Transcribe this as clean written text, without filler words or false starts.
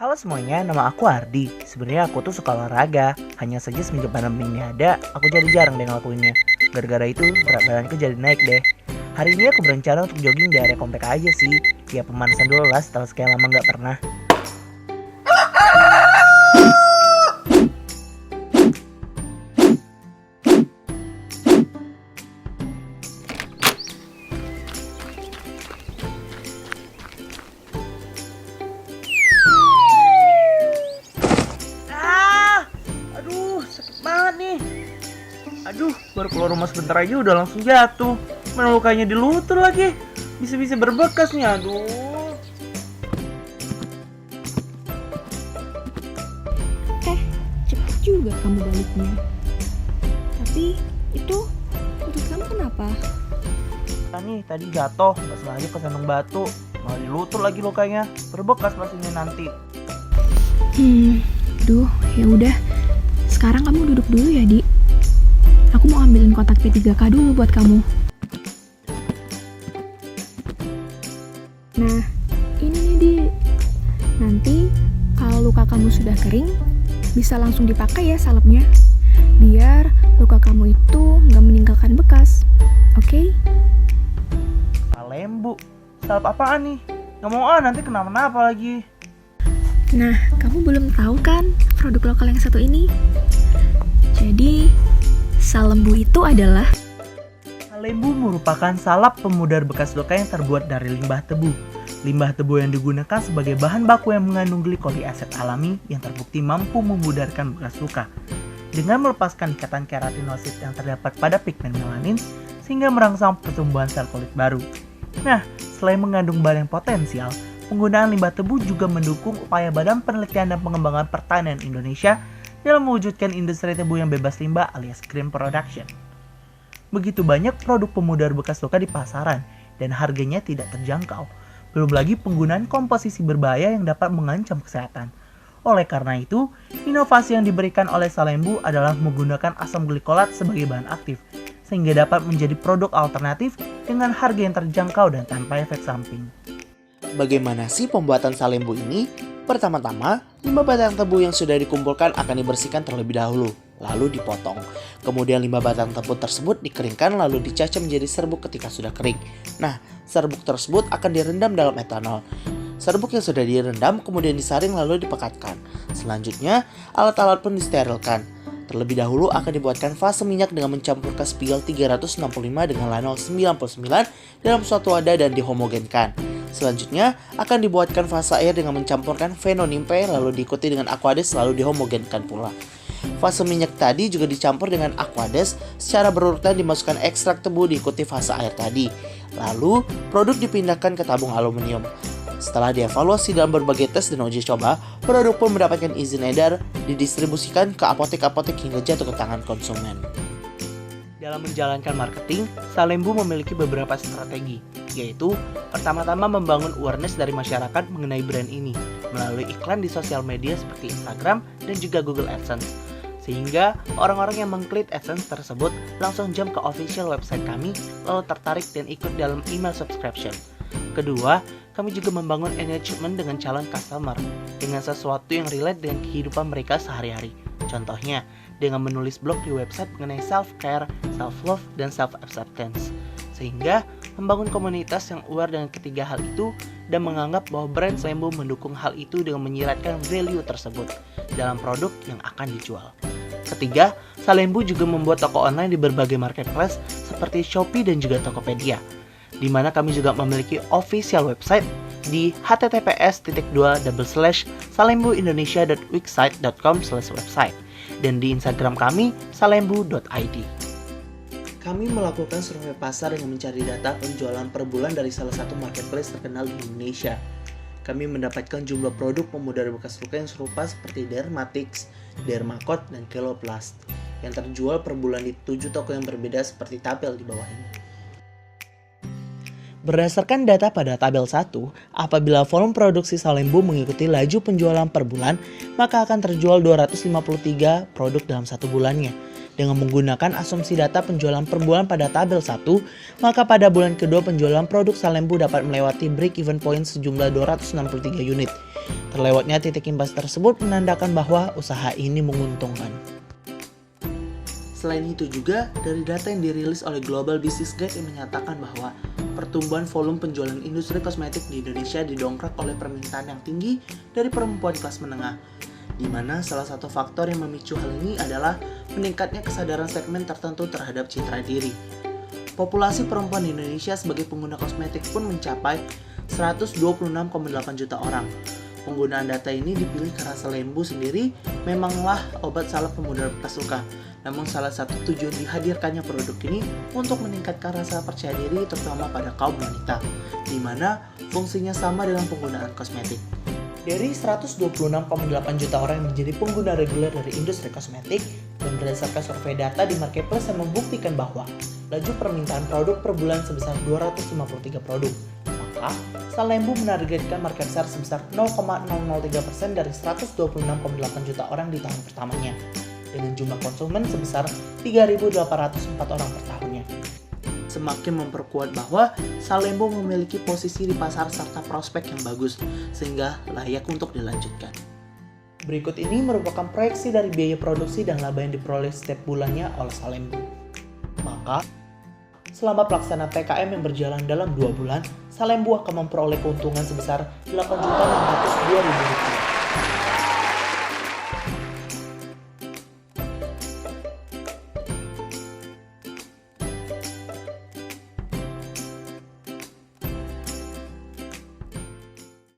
Halo semuanya, nama aku Ardi. Sebenarnya aku tuh suka olahraga. Hanya saja semenjak pandemi ini ada, aku jadi jarang deh ngelakuinnya. Gara-gara itu, berat badanku jadi naik deh. Hari ini aku berencana untuk jogging di area komplek aja sih. Ya pemanasan dulu lah setelah sekian lama nggak pernah. Aduh, sakit banget nih. Aduh, baru keluar rumah sebentar aja udah langsung jatuh. Mana lukanya di lutut lagi. Bisa-bisa berbekas nih, aduh. Cepet juga kamu baliknya. Tapi itu lutut kamu kenapa? Nih tadi jatuh, nggak sengaja kesandung batu. Malah di lutut lagi lukanya. Berbekas pastinya nanti. Duh, ya udah. Sekarang kamu duduk dulu ya, Di. Aku mau ambilin kotak P3K dulu buat kamu. Nah, ini nih, Di. Nanti kalau luka kamu sudah kering, bisa langsung dipakai ya salepnya. Biar luka kamu itu nggak meninggalkan bekas. Oke? Lembu, salep apaan nih? Nggak mau nanti kenapa-napa lagi. Nah, kamu belum tahu kan produk lokal yang satu ini? Jadi, Salembu itu adalah Lembu merupakan salep pemudar bekas luka yang terbuat dari limbah tebu. Limbah tebu yang digunakan sebagai bahan baku yang mengandung glikolik asid alami yang terbukti mampu memudarkan bekas luka. Dengan melepaskan ikatan keratinosit yang terdapat pada pigmen melanin, sehingga merangsang pertumbuhan sel kulit baru. Nah, selain mengandung bahan yang potensial, penggunaan limbah tebu juga mendukung upaya Badan Penelitian dan Pengembangan Pertanian Indonesia dalam mewujudkan industri tebu yang bebas limbah alias green production. Begitu banyak produk pemudar bekas luka di pasaran dan harganya tidak terjangkau. Belum lagi penggunaan komposisi berbahaya yang dapat mengancam kesehatan. Oleh karena itu, inovasi yang diberikan oleh Salembu adalah menggunakan asam glikolat sebagai bahan aktif, sehingga dapat menjadi produk alternatif dengan harga yang terjangkau dan tanpa efek samping. Bagaimana sih pembuatan Salembu ini? Pertama-tama, limbah batang tebu yang sudah dikumpulkan akan dibersihkan terlebih dahulu, lalu dipotong. Kemudian limbah batang tebu tersebut dikeringkan lalu dicacah menjadi serbuk ketika sudah kering. Nah, serbuk tersebut akan direndam dalam etanol. Serbuk yang sudah direndam kemudian disaring lalu dipekatkan. Selanjutnya, alat-alat pun disterilkan. Terlebih dahulu akan dibuatkan fase minyak dengan mencampurkan spiol 365 dengan lanol 99 dalam suatu wadah dan dihomogenkan. Selanjutnya akan dibuatkan fase air dengan mencampurkan fenonimpe lalu diikuti dengan aquades lalu dihomogenkan pula. Fase minyak tadi juga dicampur dengan aquades, secara berurutan dimasukkan ekstrak tebu diikuti fase air tadi. Lalu produk dipindahkan ke tabung aluminium. Setelah dievaluasi dalam berbagai tes dan uji coba, produk pun mendapatkan izin edar, didistribusikan ke apotek-apotek hingga jatuh ke tangan konsumen. Dalam menjalankan marketing, Salembu memiliki beberapa strategi, yaitu pertama-tama membangun awareness dari masyarakat mengenai brand ini melalui iklan di sosial media seperti Instagram dan juga Google AdSense. Sehingga orang-orang yang mengklik AdSense tersebut langsung jump ke official website kami lalu tertarik dan ikut dalam email subscription. Kedua, kami juga membangun engagement dengan calon customer dengan sesuatu yang relate dengan kehidupan mereka sehari-hari. Contohnya, dengan menulis blog di website mengenai self-care, self-love, dan self-acceptance. Sehingga membangun komunitas yang aware dengan ketiga hal itu dan menganggap bahwa brand Salembu mendukung hal itu dengan menyiratkan value tersebut dalam produk yang akan dijual. Ketiga, Salembu juga membuat toko online di berbagai marketplace seperti Shopee dan juga Tokopedia, di mana kami juga memiliki official website di https://salembuindonesia.wixsite.com/website dan di Instagram kami salembu.id. Kami melakukan survei pasar dengan mencari data penjualan per bulan dari salah satu marketplace terkenal di Indonesia. Kami mendapatkan jumlah produk pemudar bekas luka yang serupa seperti Dermatix, Dermacot, dan Keloplast yang terjual per bulan di 7 toko yang berbeda seperti tabel di bawah ini. Berdasarkan data pada tabel 1, apabila volume produksi Salembu mengikuti laju penjualan per bulan, maka akan terjual 253 produk dalam satu bulannya. Dengan menggunakan asumsi data penjualan per bulan pada tabel 1, maka pada bulan kedua penjualan produk Salembu dapat melewati break-even point sejumlah 263 unit. Terlewatnya titik imbas tersebut menandakan bahwa usaha ini menguntungkan. Selain itu juga, dari data yang dirilis oleh Global Business Guide yang menyatakan bahwa pertumbuhan volume penjualan industri kosmetik di Indonesia didongkrak oleh permintaan yang tinggi dari perempuan kelas menengah, di mana salah satu faktor yang memicu hal ini adalah meningkatnya kesadaran segmen tertentu terhadap citra diri. Populasi perempuan di Indonesia sebagai pengguna kosmetik pun mencapai 126,8 juta orang. Penggunaan data ini dipilih karena Salembu sendiri memanglah obat salep pemudar bekas luka. Namun salah satu tujuan dihadirkannya produk ini untuk meningkatkan rasa percaya diri terutama pada kaum wanita, di mana fungsinya sama dengan penggunaan kosmetik. Dari 126,8 juta orang yang menjadi pengguna reguler dari industri kosmetik, dan berdasarkan survei data di Marketplace yang membuktikan bahwa laju permintaan produk per bulan sebesar 253 produk, maka Salembu menargetkan market share sebesar 0,003% dari 126,8 juta orang di tahun pertamanya, dengan jumlah konsumen sebesar 3.804 orang per tahunnya. Semakin memperkuat bahwa Salembu memiliki posisi di pasar serta prospek yang bagus, sehingga layak untuk dilanjutkan. Berikut ini merupakan proyeksi dari biaya produksi dan laba yang diperoleh setiap bulannya oleh Salembu. Maka, selama pelaksanaan PKM yang berjalan dalam 2 bulan, Salembu akan memperoleh keuntungan sebesar Rp8.602.000